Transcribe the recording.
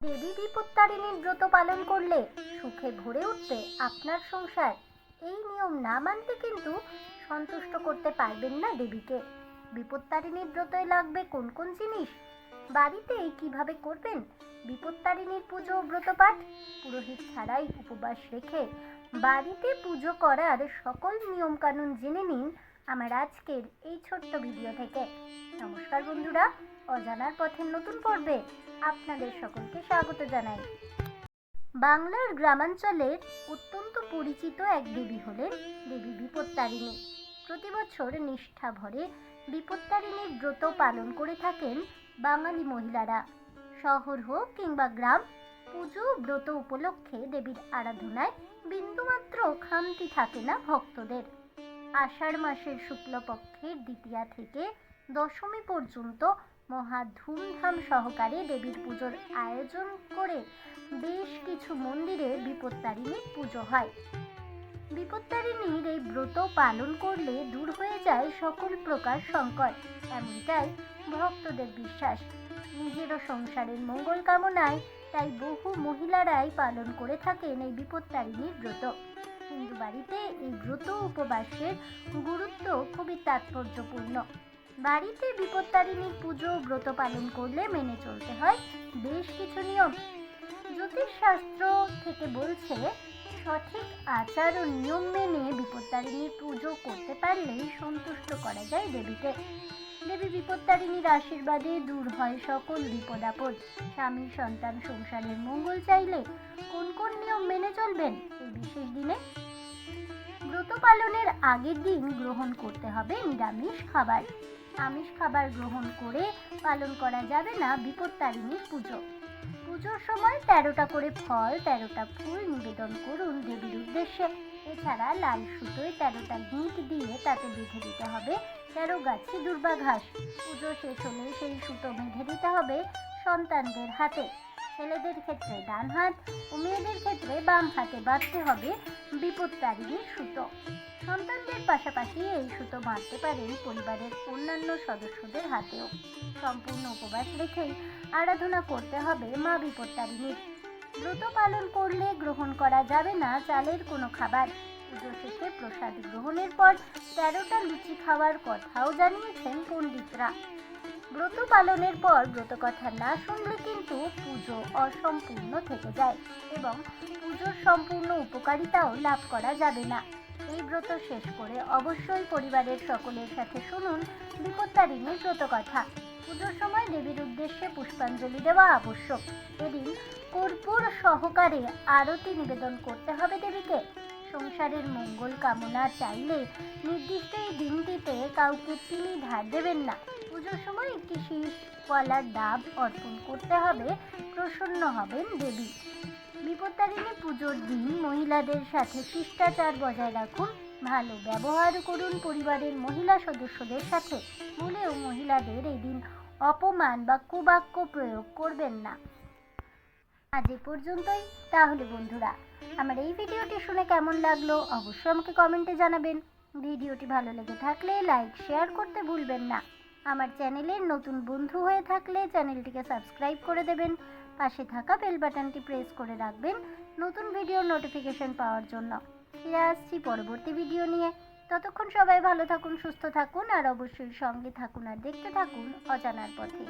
দেবী বিপত্তারিণীর ব্রত পালন করলে সুখে ভরে উঠবে আপনার সংসার। এই নিয়ম না মানলে কিন্তু সন্তুষ্ট করতে পারবেন না দেবীকে। বিপত্তারিণীর ব্রতয় লাগবে কোন কোন জিনিস, বাড়িতেই কিভাবে করবেন বিপত্তারিণীর পুজো ও ব্রতপাঠ, পুরোহিত ছাড়াই উপবাস রেখে বাড়িতে পুজো করার সকল নিয়ম কানুন জেনে নিন আমার আজকের এই ছোট্ট ভিডিও থেকে। নমস্কার বন্ধুরা, অজানার পথের নতুন পর্বে আপনাদের সকলকে স্বাগত জানাই। বাংলার গ্রামাঞ্চলের অত্যন্ত পরিচিত এক দেবী হলেন দেবী বিপত্তারিণী। প্রতি বছর নিষ্ঠা ভরে বিপত্তারিণীর ব্রত পালন করে থাকেন বাঙালি মহিলারা। শহর হোক কিংবা গ্রাম, পুজো ব্রত উপলক্ষে দেবীর আরাধনায় বিন্দুমাত্র খামতি থাকে না ভক্তদের। আষাঢ় মাসের শুক্লপক্ষের দ্বিতীয়া থেকে দশমী পর্যন্ত মহা ধুমধাম সহকারে দেবীর পুজোর আয়োজন করে বেশ কিছু মন্দিরে বিপত্তারিণীর পুজো হয়। বিপত্তারিণীর এই ব্রত পালন করলে দূর হয়ে যায় সকল প্রকার সংকট, এমনটাই ভক্তদের বিশ্বাস। নিজেরও সংসারের মঙ্গল কামনায় তাই বহু মহিলারাই পালন করে থাকেন এই বিপত্তারিণীর ব্রত। হিন্দু বাড়িতে এই ব্রত উপবাসের গুরুত্ব খুবই তাৎপর্যপূর্ণ। বাড়িতে বিপত্তারিণীর পুজো ব্রত পালন করলে মেনে চলতে হয় বেশ কিছু নিয়ম। জ্যোতিষশাস্ত্র থেকে বলছে, সঠিক আচার ও নিয়ম মেনে বিপত্তারিণীর পুজো করতে পারলেই সন্তুষ্ট করা যায় দেবীকে। দেবী বিপত্তারিণীর আশীর্বাদে দূর হয় সকল বিপদ আপদ। স্বামী সন্তান সংসারের মঙ্গল চাইলে কোন কোন নিয়ম মেনে চলবেন এই বিশেষ দিনে? ব্রত পালনের আগের দিন গ্রহণ করতে হবে নিরামিষ খাবার। আমিষ খাবার গ্রহণ করে পালন করা যাবে না বিপত্তারিণীর পুজো। পুজোর সময় 13টা করে ফল, 13টা ফুল নিবেদন করুন দেবীর উদ্দেশ্যে। এছাড়া লাল সুতোয় 13টা গিঁট দিয়ে তাতে বেঁধে দিতে হবে 13 গাছি দুর্বা ঘাস। পুজো শেষ হলে সেই সুতো বেঁধে দিতে হবে সন্তানদের হাতে। ছেলেদের ক্ষেত্রে ডান হাত ও মেয়েদের ক্ষেত্রে বাম হাতে বাঁধতে হবে বিপত্তারিণীর সুতো। সন্তানদের পাশাপাশি এই সুতো বাঁধতে পারেন পরিবারের অন্যান্য সদস্যদের হাতেও। সম্পূর্ণ উপবাস রেখেই আরাধনা করতে হবে মা বিপত্তারিণীর। ব্রত পালন করলে গ্রহণ করা যাবে না চালের কোনো খাবার। পুজো শেষে প্রসাদ গ্রহণের পর 13টা লুচি খাওয়ার কথাও জানিয়েছেন পণ্ডিতরা। ব্রত পালনের পর ব্রত কথা না শুনলে কিন্তু পুজো অসম্পূর্ণ থেকে যায় এবং পুজোর সম্পূর্ণ উপকারিতাও লাভ করা যাবে না। এই ব্রত শেষ করে অবশ্যই পরিবারের সকলের সাথে শুনুন বিপত্তারিণীর ব্রত কথা। পুজোর সময় দেবীর উদ্দেশ্যে পুষ্পাঞ্জলি দেওয়া আবশ্যক। এদিন কর্পূর সহকারে আরতি নিবেদন করতে হবে দেবীকে। সংসারের মঙ্গল কামনা চাইলে নির্দিষ্ট এই দিনটিতে কাউকে চিনি ধার দেবেন না। পুজোর সময় একটি শীষ কলার ডাব অর্পণ করতে হবে, প্রসন্ন হবেন দেবী। বিপত্তারিণী পুজোর দিন মহিলাদের সাথে শিষ্টাচার বজায় রাখুন, ভালো ব্যবহার করুন পরিবারের মহিলা সদস্যদের সাথে। ভুলেও মহিলাদের এই দিন অপমান বা কুবাক্য প্রয়োগ করবেন না। আজ এ পর্যন্তই। তাহলে বন্ধুরা, আমার এই ভিডিওটি শুনে কেমন লাগলো অবশ্যই আমাকে কমেন্টে জানাবেন। ভিডিওটি ভালো লেগে থাকলে লাইক শেয়ার করতে ভুলবেন না। আমার চ্যানেলের নতুন বন্ধু হয়ে থাকলে চ্যানেলটিকে সাবস্ক্রাইব করে দেবেন। পাশে থাকা বেল বাটনটি প্রেস করে রাখবেন নতুন ভিডিওর নোটিফিকেশন পাওয়ার জন্য। ফিরে আসছি পরবর্তী ভিডিও নিয়ে। ততক্ষণ সবাই ভালো থাকুন, সুস্থ থাকুন আর অবশ্যই সঙ্গে থাকুন আর দেখতে থাকুন অজানার পথে।